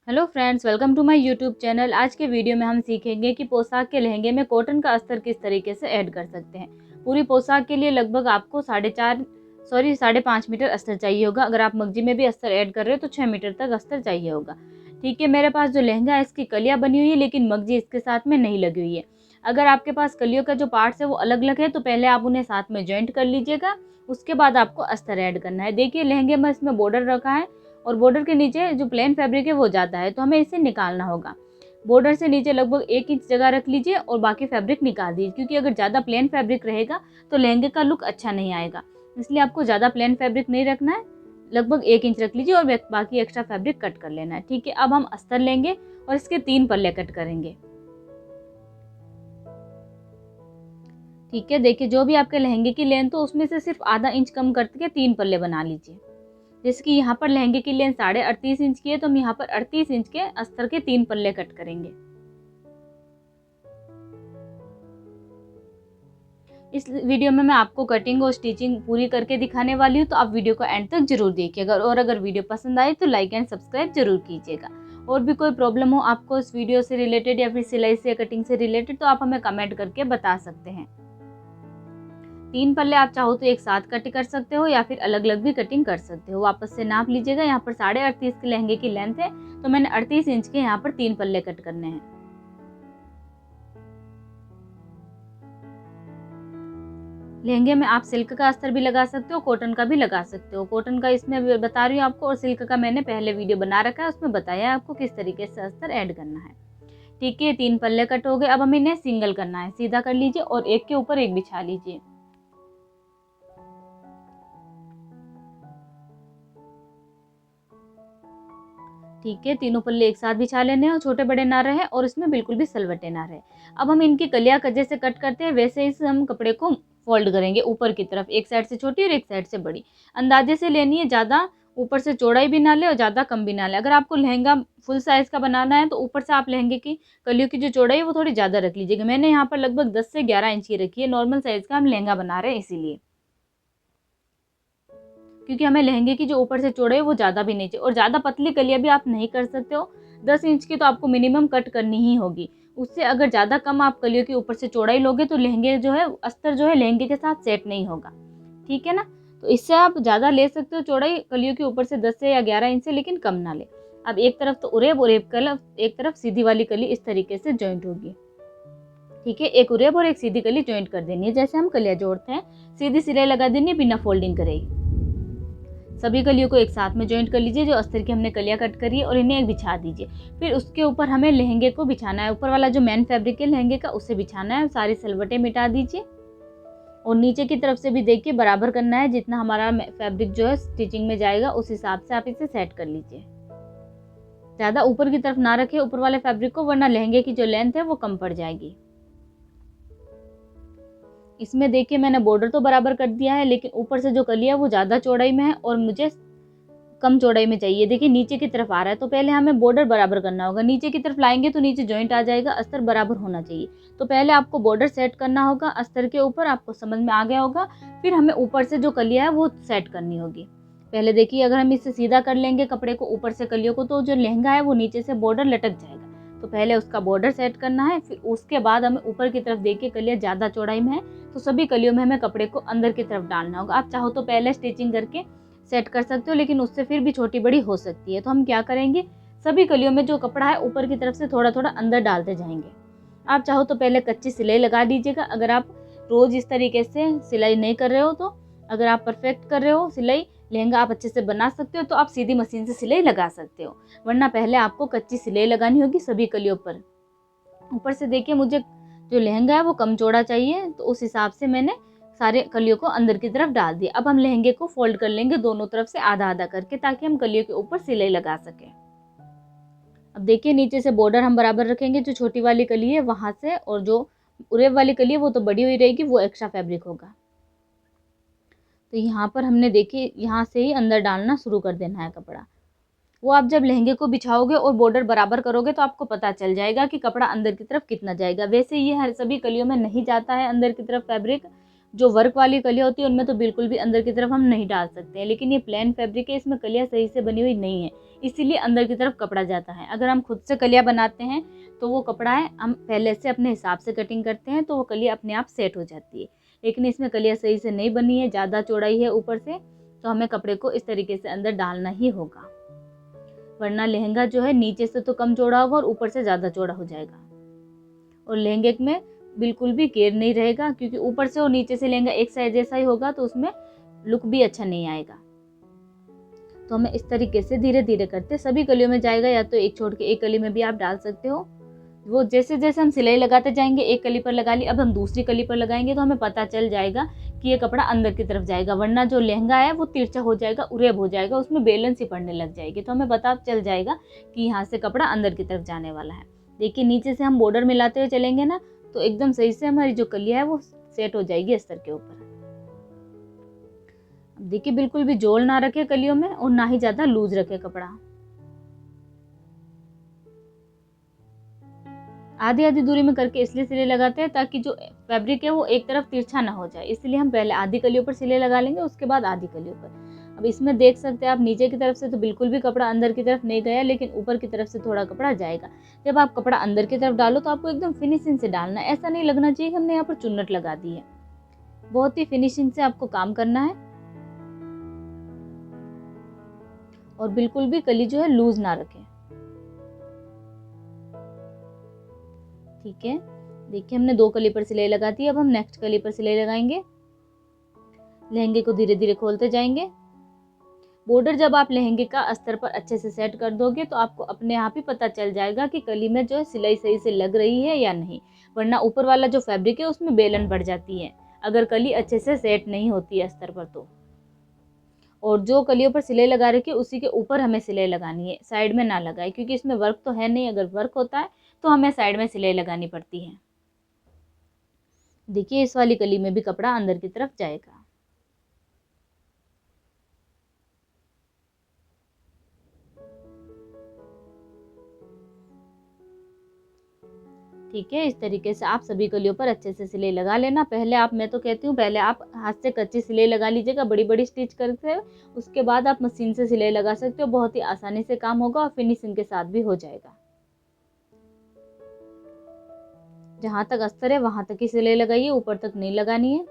Hello friends, welcome to my YouTube channel. आज के video में हम सीखेंगे कि पोशाक के लहंगे में कॉटन का अस्तर किस तरीके से ऐड कर सकते हैं। पूरी पोशाक के लिए लगभग आपको 5.5 मीटर अस्तर चाहिए होगा। अगर आप मगजी में भी अस्तर ऐड कर रहे हो तो 6 मीटर तक अस्तर चाहिए होगा। ठीक है, मेरे पास जो लहंगा है इसकी कलियाँ बनी हुई है, लेकिन मगजी इसके साथ में नहीं लगी हुई है। अगर आपके पास कलियों का जो पार्ट्स है वो अलग अलग है तो पहले आप उन्हें साथ में ज्वाइंट कर लीजिएगा, उसके बाद आपको अस्तर ऐड करना है। देखिए, लहंगे में इसमें बॉर्डर रखा है और बॉर्डर के नीचे जो प्लेन फैब्रिक है वो ज़्यादा है, तो हमें इसे निकालना होगा। बॉर्डर से नीचे लगभग 1 इंच जगह रख लीजिए और बाकी फैब्रिक निकाल दीजिए, क्योंकि अगर ज़्यादा प्लेन फैब्रिक रहेगा तो लहंगे का लुक अच्छा नहीं आएगा। इसलिए आपको ज़्यादा प्लेन फैब्रिक नहीं रखना है, लगभग 1 इंच रख लीजिए और बाकी एक्स्ट्रा फैब्रिक कट कर लेना है। ठीक है, अब हम अस्तर लेंगे और इसके 3 पल्ले कट करेंगे। ठीक है, देखिए जो भी आपके लहंगे की लेंथ हो उसमें से सिर्फ आधा इंच कम करके 3 पल्ले बना लीजिए। जैसे कि यहाँ पर लहंगे की लेंथ 38.5 इंच की है, तो हम यहाँ पर 38 इंच के अस्तर के 3 पल्ले कट करेंगे। इस वीडियो में मैं आपको कटिंग और स्टिचिंग पूरी करके दिखाने वाली हूँ, तो आप वीडियो को एंड तक जरूर देखिएगा। और अगर वीडियो पसंद आए तो लाइक एंड सब्सक्राइब जरूर कीजिएगा। और भी कोई प्रॉब्लम हो आपको इस वीडियो से रिलेटेड या फिर सिलाई से कटिंग से रिलेटेड, तो आप हमें कमेंट करके बता सकते हैं। 3 पल्ले आप चाहो तो एक साथ कट कर सकते हो या फिर अलग अलग भी कटिंग कर सकते हो। वापस से नाप लीजिएगा। यहाँ पर 38.5 के लहंगे की लेंथ है, तो मैंने 38 इंच के यहाँ पर 3 पल्ले कट करने हैं। लहंगे में आप सिल्क का अस्तर भी लगा सकते हो, कॉटन का भी लगा सकते हो। कॉटन का इसमें बता रही हूँ आपको, और सिल्क का मैंने पहले वीडियो बना रखा है, उसमें बताया है आपको किस तरीके से अस्तर ऐड करना है। ठीक है, 3 पल्ले कट हो गए। अब हमें इन्हें सिंगल करना है। सीधा कर लीजिए और एक के ऊपर एक बिछा लीजिए। ठीक है, तीनों पल्ले एक साथ बिछा लेने हैं और छोटे बड़े ना रहे और इसमें बिल्कुल भी सलवटे ना रहे। अब हम इनकी कलियां जैसे कट करते हैं वैसे ही हम कपड़े को फोल्ड करेंगे ऊपर की तरफ, एक साइड से छोटी और एक साइड से बड़ी। अंदाजे से लेनी है, ज़्यादा ऊपर से चौड़ाई भी ना ले और ज़्यादा कम भी ना ले। अगर आपको लहंगा फुल साइज़ का बनाना है तो ऊपर से आप लहंगे की कलियों की जो चौड़ाई है वो थोड़ी ज़्यादा रख लीजिएगा। मैंने यहाँ पर लगभग 10 से 11 इंच की रखी है। नॉर्मल साइज़ का हम लहंगा बना रहे हैं इसीलिए, क्योंकि हमें लहंगे की जो ऊपर से चौड़ाई है वो ज़्यादा भी नहीं चाहिए और ज़्यादा पतली कलियाँ भी आप नहीं कर सकते हो। 10 इंच की तो आपको मिनिमम कट करनी ही होगी। उससे अगर ज़्यादा कम आप कलियों की ऊपर से चौड़ाई लोगे तो लहंगे जो है अस्तर जो है लहंगे के साथ सेट नहीं होगा। ठीक है ना, तो इससे आप ज़्यादा ले सकते हो चौड़ाई कलियों के ऊपर से 10 से या 11 इंच से, लेकिन कम ना ले। अब एक तरफ तो उरेब और एक तरफ सीधी वाली कली इस तरीके से जॉइंट होगी। ठीक है, एक उरेब और एक सीधी कली जॉइंट कर देनी है जैसे हम कलियाँ जोड़ते हैं। सीधी सिलाई लगा देनी है बिना फोल्डिंग करे। सभी कलियों को एक साथ में जॉइंट कर लीजिए जो अस्तर की हमने कलियां कट करी है, और इन्हें एक बिछा दीजिए। फिर उसके ऊपर हमें लहंगे को बिछाना है। ऊपर वाला जो मेन फैब्रिक है लहंगे का उसे बिछाना है। सारी सलवटें मिटा दीजिए और नीचे की तरफ से भी देखिए बराबर करना है। जितना हमारा फैब्रिक जो है स्टिचिंग में जाएगा उस हिसाब से आप इसे सेट कर लीजिए। ज़्यादा ऊपर की तरफ ना रखें ऊपर वाले फैब्रिक को, वरना लहंगे की जो लेंथ है वो कम पड़ जाएगी। इसमें देखिए मैंने बॉर्डर तो बराबर कर दिया है, लेकिन ऊपर से जो कली है वो ज़्यादा चौड़ाई में है और मुझे कम चौड़ाई में चाहिए। देखिए नीचे की तरफ आ रहा है, तो पहले हमें बॉर्डर बराबर करना होगा। नीचे की तरफ लाएंगे तो नीचे जॉइंट आ जाएगा, अस्तर बराबर होना चाहिए। तो पहले आपको बॉर्डर सेट करना होगा अस्तर के ऊपर, आपको समझ में आ गया होगा। फिर हमें ऊपर से जो कलियां है वो सेट करनी होगी। पहले देखिए, अगर हम इसे सीधा कर लेंगे कपड़े को ऊपर से कलियों को, तो जो लहंगा है वो नीचे से बॉर्डर लटक जाएगा। तो पहले उसका बॉर्डर सेट करना है, फिर उसके बाद हमें ऊपर की तरफ देखिए कलियां ज़्यादा चौड़ाई में है तो सभी कलियों में हमें कपड़े को अंदर की तरफ डालना होगा। आप चाहो तो पहले स्टिचिंग करके सेट कर सकते हो, लेकिन उससे फिर भी छोटी बड़ी हो सकती है। तो हम क्या करेंगे, सभी कलियों में जो कपड़ा है ऊपर की तरफ से थोड़ा थोड़ा अंदर डालते जाएंगे। आप चाहो तो पहले कच्ची सिलाई लगा दीजिएगा। अगर आप रोज इस तरीके से सिलाई नहीं कर रहे हो, तो अगर आप परफेक्ट कर रहे हो सिलाई, लहंगा आप अच्छे से बना सकते हो, तो आप सीधी मशीन से सिलाई लगा सकते हो। वरना पहले आपको कच्ची सिलाई लगानी होगी सभी कलियों पर। ऊपर से देखिए मुझे जो लहंगा है वो कम चौड़ा चाहिए, तो उस हिसाब से मैंने सारे कलियों को अंदर की तरफ डाल दिया। अब हम लहंगे को फोल्ड कर लेंगे दोनों तरफ से आधा आधा करके, ताकि हम कलियों के ऊपर सिलाई लगा सकें। अब देखिए नीचे से बॉर्डर हम बराबर रखेंगे। जो छोटी वाली कली है वहां से, और जो उरेब वाली कली है वो तो बड़ी हुई रहेगी, वो एक्स्ट्रा फैब्रिक होगा। तो यहाँ पर हमने देखिए यहाँ से ही अंदर डालना शुरू कर देना है कपड़ा। वो आप जब लहंगे को बिछाओगे और बॉर्डर बराबर करोगे तो आपको पता चल जाएगा कि कपड़ा अंदर की तरफ कितना जाएगा। वैसे ये हर सभी कलियों में नहीं जाता है अंदर की तरफ फैब्रिक, जो वर्क वाली कलियाँ होती है उनमें तो बिल्कुल भी अंदर की तरफ हम नहीं डाल सकते हैं, लेकिन ये प्लेन फैब्रिक है, इसमें कलियाँ सही से बनी हुई नहीं है, इसीलिए अंदर की तरफ कपड़ा जाता है। अगर हम खुद से कलियाँ बनाते हैं तो वो कपड़ा है हम पहले से अपने हिसाब से कटिंग करते हैं तो वो कलियाँ अपने आप सेट हो जाती है, लेकिन इसमें कलियाँ सही से नहीं बनी है, ज़्यादा चौड़ाई है ऊपर से, तो हमें कपड़े को इस तरीके से अंदर डालना ही होगा, वरना लहंगा जो है नीचे से तो कम चौड़ा होगा और ऊपर से ज़्यादा चौड़ा हो जाएगा और लहंगे में बिल्कुल भी घेर नहीं रहेगा, क्योंकि ऊपर से और नीचे से लहंगा एक साइज जैसा ही होगा तो उसमें लुक भी अच्छा नहीं आएगा। तो हमें इस तरीके से धीरे धीरे करते सभी कलियों में जाएगा, या तो एक छोड़ के एक कली में भी आप डाल सकते हो। वो जैसे जैसे हम सिलाई लगाते जाएंगे, एक कली पर लगा ली, अब हम दूसरी कली पर लगाएंगे तो हमें पता चल जाएगा कि ये कपड़ा अंदर की तरफ जाएगा, वरना जो लहंगा है वो तिरछा हो जाएगा, उरेब हो जाएगा, उसमें बेलन सी पड़ने लग जाएगी, तो हमें पता चल जाएगा कि यहाँ से कपड़ा अंदर की तरफ जाने वाला है। देखिए नीचे से हम बॉर्डर मिलाते हुए चलेंगे ना तो एकदम सही से हमारी जो कलियाँ है वो सेट हो जाएगी अस्तर के ऊपर। देखिए बिल्कुल भी जोड़ ना रखे कलियों में और ना ही ज्यादा लूज रखे कपड़ा। आधी आधी दूरी में करके इसलिए सिले लगाते हैं ताकि जो फैब्रिक है वो एक तरफ तिरछा ना हो जाए, इसलिए हम पहले आधी कलियों पर सिले लगा लेंगे, उसके बाद आधी कलियों पर। अब इसमें देख सकते हैं आप नीचे की तरफ से तो बिल्कुल भी कपड़ा अंदर की तरफ नहीं गया, लेकिन ऊपर की तरफ से थोड़ा कपड़ा जाएगा। जब आप कपड़ा अंदर की तरफ डालो तो आपको एकदम फिनिशिंग से डालना है, ऐसा नहीं लगना चाहिए कि हमने यहाँ पर चुन्नट लगा दी है। बहुत ही फिनिशिंग से आपको काम करना है और बिल्कुल भी कली जो है लूज ना रखें। ठीक है, देखिए हमने 2 कली पर सिलाई लगा दी, अब हम नेक्स्ट कली पर सिलाई लगाएंगे। लहंगे को धीरे धीरे खोलते जाएंगे। बॉर्डर जब आप लहंगे का अस्तर पर अच्छे से सेट कर दोगे तो आपको अपने आप ही पता चल जाएगा कि कली में जो है सिलाई सही से लग रही है या नहीं, वरना ऊपर वाला जो फैब्रिक है उसमें बेलन बढ़ जाती है अगर कली अच्छे से सेट नहीं होती है अस्तर पर तो। और जो कलियों पर सिलाई लगा रखी है उसी के ऊपर हमें सिलाई लगानी है, साइड में ना लगाए, क्योंकि इसमें वर्क तो है नहीं, अगर वर्क होता है तो हमें साइड में सिलाई लगानी पड़ती है। देखिए इस वाली कली में भी कपड़ा अंदर की तरफ जाएगा। ठीक है, इस तरीके से आप सभी कलियों पर अच्छे से सिलाई लगा लेना। पहले आप, मैं तो कहती हूँ पहले आप हाथ से कच्ची सिलाई लगा लीजिएगा बड़ी बड़ी स्टिच करते हुए, उसके बाद आप मशीन से सिलाई लगा सकते हो, बहुत ही आसानी से काम होगा और फिनिशिंग के साथ भी हो जाएगा। जहां तक अस्तर है वहां तक ही सिलाई लगाइए, ऊपर तक नहीं लगानी है।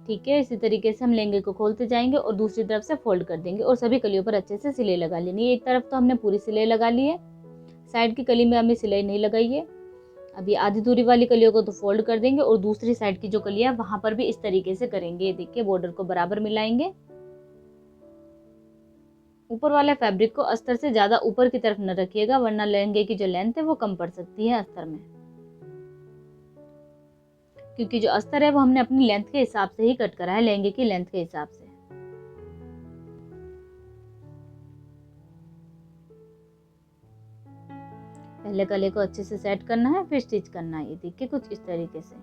ठीक है, इसी तरीके से हम लहंगे को खोलते जाएंगे और दूसरी तरफ से फोल्ड कर देंगे और सभी कलियों पर अच्छे से सिलाई लगा लेनी है। एक तरफ तो हमने पूरी सिलाई लगा ली है, साइड की कली में हमें सिलाई नहीं लगाई है। अभी आधी दूरी वाली कलियों को तो फोल्ड कर देंगे और दूसरी साइड की जो कलियां वहां पर भी इस तरीके से करेंगे। देखिए बॉर्डर को बराबर मिलाएंगे। ऊपर वाले फैब्रिक को अस्तर से ज्यादा ऊपर की तरफ न रखिएगा, वरना लहंगे की जो लेंथ है वो कम पड़ सकती है अस्तर में, क्योंकि जो अस्तर है वो हमने अपनी लेंथ के हिसाब से ही कट करा है, लहंगे की लेंथ के हिसाब से। पहले गले को अच्छे से सेट करना है, फिर स्टिच करना है। ये देखिए कुछ इस तरीके से।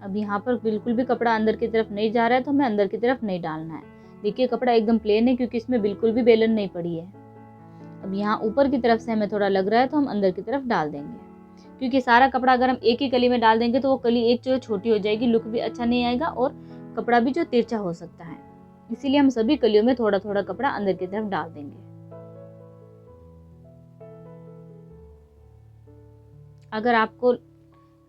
अब यहाँ पर बिल्कुल भी कपड़ा अंदर की तरफ नहीं जा रहा है तो हमें अंदर की तरफ नहीं डालना है। देखिए कपड़ा एकदम प्लेन है क्योंकि इसमें बिल्कुल भी बेलन नहीं पड़ी है। अब यहाँ ऊपर की तरफ से हमें थोड़ा लग रहा है तो हम अंदर की तरफ डाल देंगे, क्योंकि सारा कपड़ा अगर हम एक ही कली में डाल देंगे तो वो कली एक जो है छोटी हो जाएगी, लुक भी अच्छा नहीं आएगा और कपड़ा भी जो तिरछा हो सकता है। इसीलिए हम सभी कलियों में थोड़ा थोड़ा कपड़ा अंदर की तरफ डाल देंगे। अगर आपको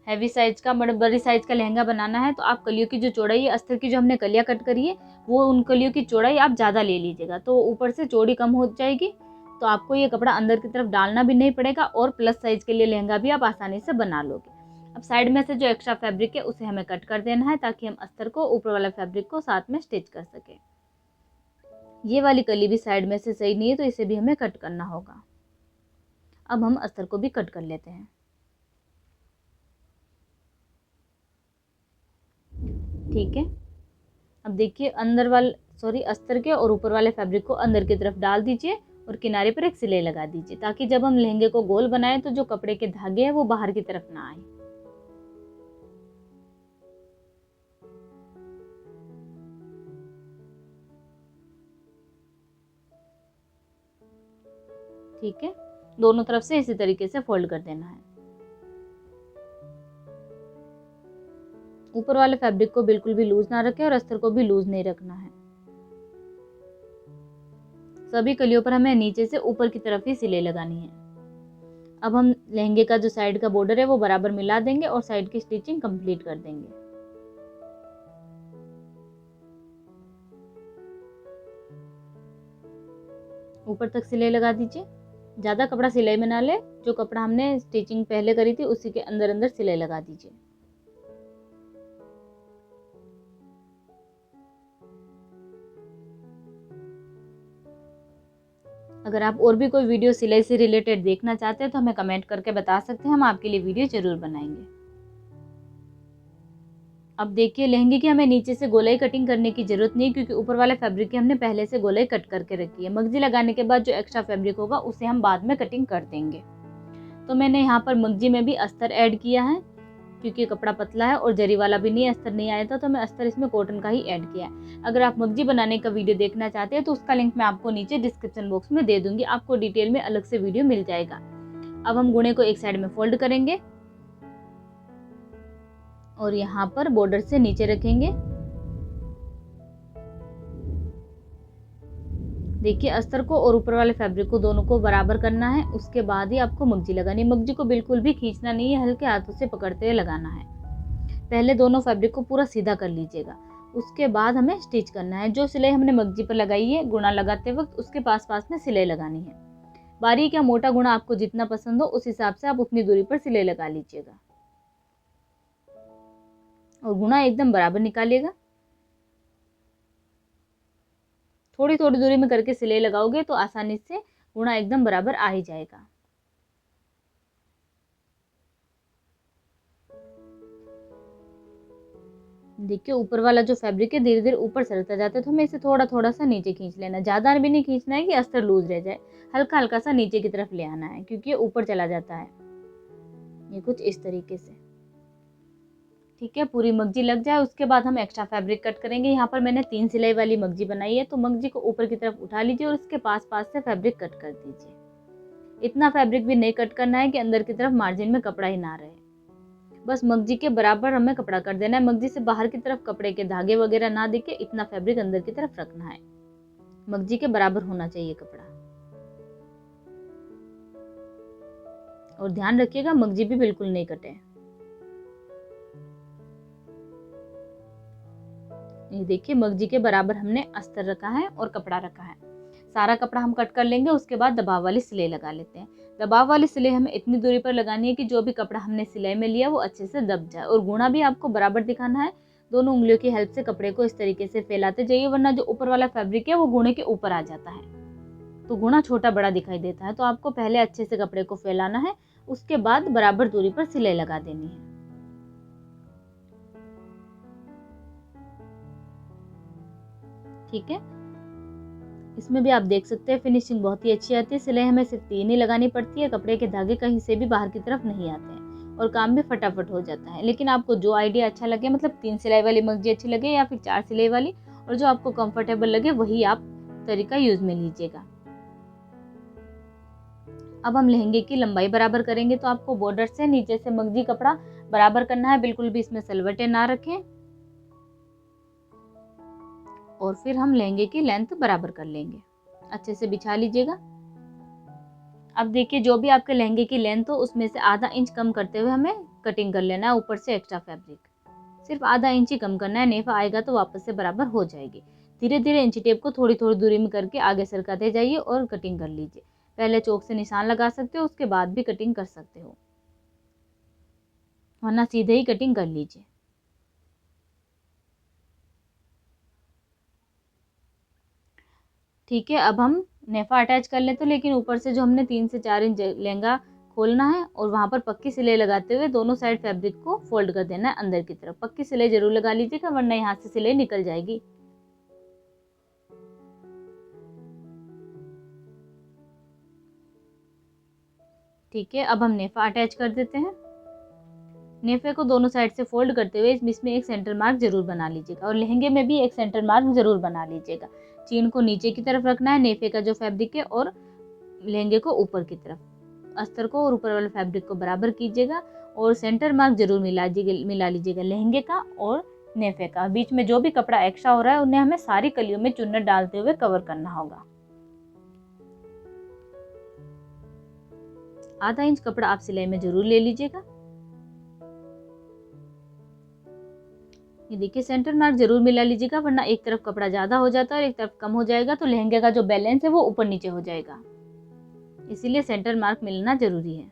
हैवी साइज का बड़ी साइज का लहंगा बनाना है तो आप कलियों की जो चौड़ाई है, अस्तर की जो हमने कलियां कट करी है वो उन कलियों की चौड़ाई आप ज़्यादा ले लीजिएगा, तो ऊपर से चौड़ी कम हो जाएगी, तो आपको ये कपड़ा अंदर की तरफ डालना भी नहीं पड़ेगा और प्लस साइज के लिए लहंगा भी आप आसानी से बना लोगे। अब साइड में से जो एक्स्ट्रा फैब्रिक है उसे हमें कट कर देना है ताकि हम अस्तर को ऊपर वाला फैब्रिक को साथ में स्टिच कर सके। ये वाली कली भी साइड में से सही नहीं है तो इसे भी हमें कट करना होगा। अब हम अस्तर को भी कट कर लेते हैं। ठीक है, अब देखिए अस्तर के और ऊपर वाले फैब्रिक को अंदर की तरफ डाल दीजिए और किनारे पर एक सिलाई लगा दीजिए, ताकि जब हम लहंगे को गोल बनाएं तो जो कपड़े के धागे हैं वो बाहर की तरफ ना आए। ठीक है, दोनों तरफ से इसी तरीके से फोल्ड कर देना है। ऊपर वाले फैब्रिक को बिल्कुल भी लूज ना रखें और अस्तर को भी लूज नहीं रखना है। सभी कलियों पर हमें नीचे से ऊपर की तरफ ही सिलाई लगानी है। अब हम लहंगे का जो साइड का बॉर्डर है वो बराबर मिला देंगे और साइड की स्टिचिंग कंप्लीट कर देंगे। ऊपर तक सिलाई लगा दीजिए। ज़्यादा कपड़ा सिलाई में ना ले, जो कपड़ा हमने स्टिचिंग पहले करी थी उसी के अंदर अंदर सिलाई लगा दीजिए। अगर आप और भी कोई वीडियो सिलाई से रिलेटेड देखना चाहते हैं तो हमें कमेंट करके बता सकते हैं, हम आपके लिए वीडियो जरूर बनाएंगे। अब देखिए, लहंगे की हमें नीचे से गोलाई कटिंग करने की जरूरत नहीं, क्योंकि ऊपर वाले फैब्रिक की हमने पहले से गोलाई कट करके रखी है। मगजी लगाने के बाद जो एक्स्ट्रा फैब्रिक होगा उसे हम बाद में कटिंग कर देंगे। तो मैंने यहाँ पर मगजी में भी अस्तर ऐड किया है, क्योंकि कपड़ा पतला है और जरी वाला भी नहीं, अस्तर नहीं आया था, तो मैं अस्तर इसमें कॉटन का ही ऐड किया है। अगर आप मगजी बनाने का वीडियो देखना चाहते हैं तो उसका लिंक मैं आपको नीचे डिस्क्रिप्शन बॉक्स में दे दूंगी, आपको डिटेल में अलग से वीडियो मिल जाएगा। अब हम गुणे को एक साइड में फोल्ड करेंगे और यहाँ पर बॉर्डर से नीचे रखेंगे। देखिए, अस्तर को और ऊपर वाले फैब्रिक को दोनों को बराबर करना है, उसके बाद ही आपको मगजी लगानी है। मगजी को बिल्कुल भी खींचना नहीं है, हल्के हाथों से पकड़ते हुए लगाना है। पहले दोनों फैब्रिक को पूरा सीधा कर लीजिएगा, उसके बाद हमें स्टिच करना है। जो सिलाई हमने मगजी पर लगाई है गुणा लगाते वक्त, उसके पास पास में सिलाई लगानी है। बारीक या मोटा गुणा आपको जितना पसंद हो उस हिसाब से आप उतनी दूरी पर सिलाई लगा लीजिएगा और गुणा एकदम बराबर निकालिएगा। थोड़ी थोड़ी दूरी में करके सिलाई लगाओगे तो आसानी से गुणा एकदम बराबर आ ही जाएगा। देखिए, ऊपर वाला जो फैब्रिक है धीरे धीरे ऊपर सरकता जाता है, तो हमें इसे थोड़ा थोड़ा सा नीचे खींच लेना। ज़्यादा भी नहीं खींचना है कि अस्तर लूज रह जाए, हल्का हल्का सा नीचे की तरफ ले आना है, क्योंकि ये ऊपर चला जाता है। ये कुछ इस तरीके से, ठीक है। पूरी मगजी लग जाए उसके बाद हम एक्स्ट्रा फैब्रिक कट करेंगे। यहाँ पर मैंने 3 सिलाई वाली मगजी बनाई है, तो मगजी को ऊपर की तरफ उठा लीजिए और उसके पास पास से फैब्रिक कट कर दीजिए। इतना फैब्रिक भी नहीं कट करना है कि अंदर की तरफ मार्जिन में कपड़ा ही ना रहे, बस मगजी के बराबर हमें कपड़ा कर देना है। मगजी से बाहर की तरफ कपड़े के धागे वगैरह ना दिखे, इतना फैब्रिक अंदर की तरफ रखना है। मगजी के बराबर होना चाहिए कपड़ा, और ध्यान रखिएगा मगजी भी बिल्कुल नहीं कटे। ये देखिए, मगजी के बराबर हमने अस्तर रखा है और कपड़ा रखा है। सारा कपड़ा हम कट कर लेंगे, उसके बाद दबाव वाली सिलाई लगा लेते हैं। दबाव वाली सिलाई हमें इतनी दूरी पर लगानी है कि जो भी कपड़ा हमने सिलाई में लिया वो अच्छे से दब जाए, और गुणा भी आपको बराबर दिखाना है। दोनों उंगलियों की हेल्प से कपड़े को इस तरीके से फैलाते जाइए, वरना जो ऊपर वाला फैब्रिक है वो गुणे के ऊपर आ जाता है, तो गुणा छोटा बड़ा दिखाई देता है। तो आपको पहले अच्छे से कपड़े को फैलाना है, उसके बाद बराबर दूरी पर सिलाई लगा देनी है। ठीक है, इसमें भी आप देख सकते हैं फिनिशिंग बहुत ही अच्छी आती है। सिलाई हमें सिर्फ 3 ही लगानी पड़ती है, कपड़े के धागे कहीं से भी बाहर की तरफ नहीं आते हैं और काम भी फटाफट हो जाता है। लेकिन आपको जो आइडिया अच्छा लगे, मतलब 3 सिलाई वाली मगजी अच्छी लगे या फिर 4 सिलाई वाली, और जो आपको कंफर्टेबल लगे वही आप तरीका यूज में लीजिएगा। अब हम लहंगे की लंबाई बराबर करेंगे, तो आपको बॉर्डर से नीचे से मगजी कपड़ा बराबर करना है, बिल्कुल भी इसमें सलवटें ना रखें, और फिर हम लहंगे की लेंथ बराबर कर लेंगे। अच्छे से बिछा लीजिएगा। अब देखिए, जो भी आपके लहंगे की लेंथ हो उसमें से आधा इंच कम करते हुए हमें कटिंग कर लेना है। ऊपर से एक्स्ट्रा फैब्रिक सिर्फ आधा इंच ही कम करना है, नेफा आएगा तो वापस से बराबर हो जाएगी। धीरे धीरे इंची टेप को थोड़ी थोड़ी दूरी में करके आगे सरकाते जाइए और कटिंग कर लीजिए। पहले चौक से निशान लगा सकते हो, उसके बाद भी कटिंग कर सकते हो, वरना सीधे ही कटिंग कर लीजिए। ठीक है, अब हम नेफा अटैच कर लेते, लेकिन ऊपर से जो हमने 3 से 4 इंच लहंगा खोलना है और वहां पर पक्की सिलाई लगाते हुए दोनों साइड फैब्रिक को फोल्ड कर देना है अंदर की तरफ। पक्की सिलाई जरूर लगा लीजिएगा, वरना यहाँ से सिलाई निकल जाएगी। ठीक है, अब हम नेफा अटैच कर देते हैं। नेफे को दोनों साइड से फोल्ड करते हुए इसमें एक सेंटर मार्क जरूर बना लीजिएगा, और लहंगे में भी एक सेंटर मार्क जरूर बना लीजिएगा। चीन को नीचे की तरफ रखना है नेफे का जो फैब्रिक है, और लहंगे को ऊपर की तरफ, अस्तर को और ऊपर वाले फैब्रिक को बराबर कीजिएगा और सेंटर मार्क जरूर मिला लीजिएगा लहंगे का और नेफे का। बीच में जो भी कपड़ा एक्स्ट्रा हो रहा है उन्हें हमें सारी कलियों में चुन्नट डालते हुए कवर करना होगा। आधा इंच कपड़ा आप सिलाई में जरूर ले लीजिएगा। ये देखिए सेंटर मार्क जरूर मिला लीजिएगा, वरना एक तरफ कपड़ा ज्यादा हो जाता है और एक तरफ कम हो जाएगा तो लहंगे का जो बैलेंस है वो ऊपर नीचे हो जाएगा, इसीलिए सेंटर मार्क मिलना जरूरी है।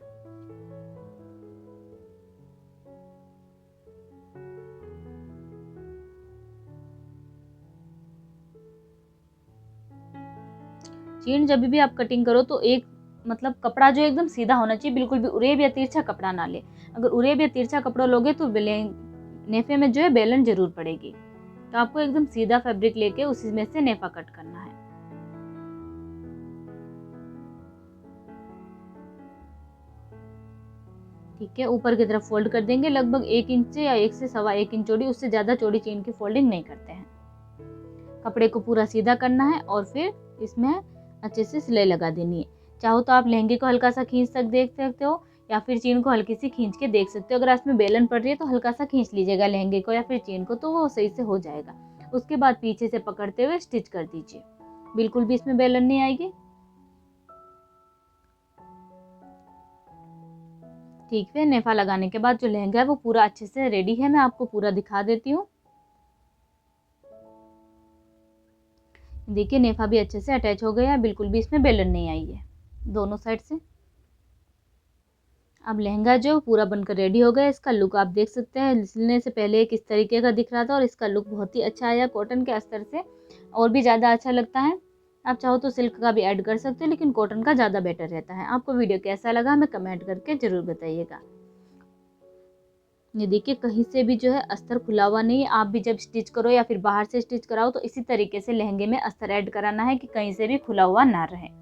चीन जब भी आप कटिंग करो तो एक मतलब कपड़ा जो एकदम सीधा होना चाहिए, बिल्कुल भी उरेब या तिरछा कपड़ा ना ले। अगर उरेब या तिरछा कपड़ा लोगे तो नेफे में जो है बेलन जरूर पड़ेगी। तो आपको एकदम सीधा फैब्रिक लेके उसी में से नेफा कट करना है। ठीक है, ऊपर की तरफ फोल्ड कर देंगे लगभग 1 इंच से या 1 से 1.25 इंच चौड़ी, उससे ज्यादा चौड़ी चेन की फोल्डिंग नहीं करते हैं। कपड़े को पूरा सीधा करना है और फिर इसमें अच्छे से सिलाई लगा देनी है। चाहो तो आप लहंगे को हल्का सा खींच देख सकते हो या फिर चीन को हल्की सी खींच के देख सकते हो। अगर इसमें बेलन पड़ रही है तो हल्का सा खींच लीजिएगा लहंगे को या फिर चीन को, तो वो सही से हो जाएगा। उसके बाद पीछे से पकड़ते हुए स्टिच कर दीजिए, बिल्कुल भी इसमें बेलन नहीं आएगी। ठीक है, नेफा लगाने के बाद जो लहंगा है वो पूरा अच्छे से रेडी है। मैं आपको पूरा दिखा देती हूँ। देखिए नेफा भी अच्छे से अटैच हो गया है, बिल्कुल भी इसमें बेलन नहीं आई है दोनों साइड से। अब लहंगा जो पूरा बनकर रेडी हो गया। इसका लुक आप देख सकते हैं, सिलने से पहले किस तरीके का दिख रहा था और इसका लुक बहुत ही अच्छा आया। कॉटन के अस्तर से और भी ज़्यादा अच्छा लगता है। आप चाहो तो सिल्क का भी ऐड कर सकते हो, लेकिन कॉटन का ज़्यादा बेटर रहता है। आपको वीडियो कैसा लगा हमें कमेंट करके ज़रूर बताइएगा। ये देखिए कहीं से भी जो है अस्तर खुला हुआ नहीं है। आप भी जब स्टिच करो या फिर बाहर से स्टिच कराओ तो इसी तरीके से लहंगे में अस्तर ऐड कराना है कि कहीं से भी खुला हुआ ना रहे।